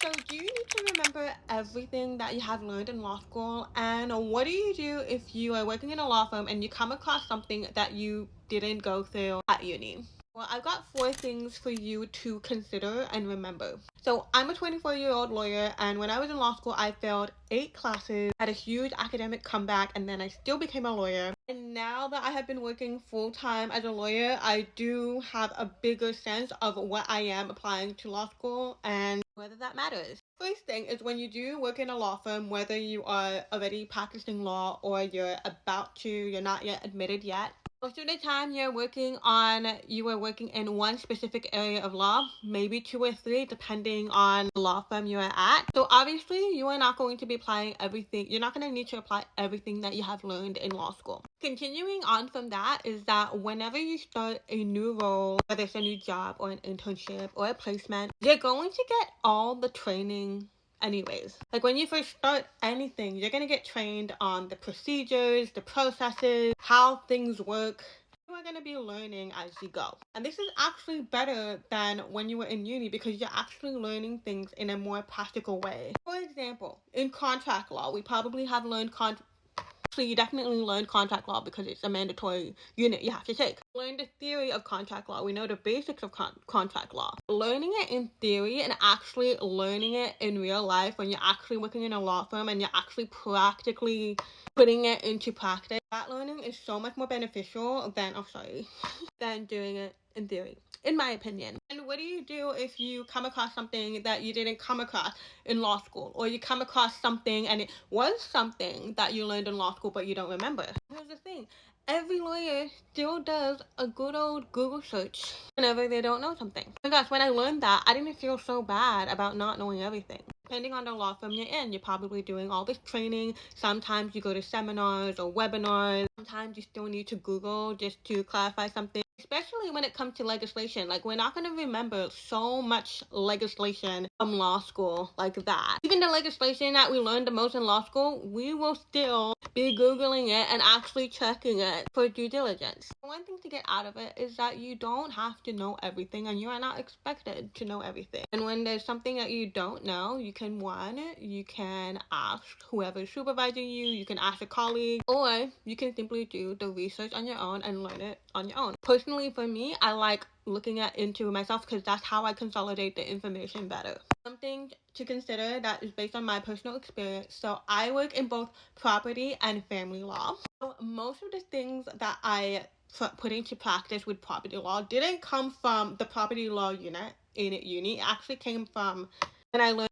So, do you need to remember everything that you have learned in law school? And what do you do if you are working in a law firm and you come across something that you didn't go through at uni? Well, I've got four things for you to consider and remember. So, I'm a 24-year-old lawyer, and when I was in law school, I failed 8 classes, had a huge academic comeback, and then I still became a lawyer. And now that I have been working full time as a lawyer, I do have a bigger sense of what I am applying to law school and whether that matters. First thing is when you do work in a law firm, whether you are already practicing law or you're not yet admitted yet, most of the time you are working in one specific area of law, maybe two or three, depending on the law firm you are at. So obviously you are not going to be applying everything. You're not going to need to apply everything that you have learned in law school. Continuing on from that is that whenever you start a new role, whether it's a new job or an internship or a placement, you're going to get all the training anyways. Like when you first start anything, you're gonna get trained on the procedures, the processes, how things work. You are gonna be learning as you go. And this is actually better than when you were in uni because you're actually learning things in a more practical way. For example, in contract law, we probably have learned you definitely learn contract law because it's a mandatory unit you have to take. Learn the theory of contract law. We know the basics of contract law. Learning it in theory and actually learning it in real life when you're actually working in a law firm and you're actually practically putting it into practice, that learning is so much more beneficial than doing it in theory, in my opinion. And what do you do if you come across something that you didn't come across in law school, or you come across something and it was something that you learned in law school but you don't remember? Here's the thing. Every lawyer still does a good old Google search whenever they don't know something. Oh my gosh, when I learned that, I didn't feel so bad about not knowing everything. Depending on the law firm you're in, you're probably doing all this training. Sometimes you go to seminars or webinars. Sometimes you still need to Google just to clarify something. Especially when it comes to legislation. Like, we're not going to remember so much legislation from law school like that. Even the legislation that we learned the most in law school, we will still be Googling it and actually checking it for due diligence. One thing to get out of it is that you don't have to know everything and you are not expected to know everything. And when there's something that you don't know, you can ask whoever's supervising you, you can ask a colleague, or you can simply do the research on your own and learn it on your own. Personally, for me, I like looking into myself because that's how I consolidate the information better. Something to consider that is based on my personal experience. So I work in both property and family law. So most of the things that I put into practice with property law didn't come from the property law unit in uni. It actually came from when I learned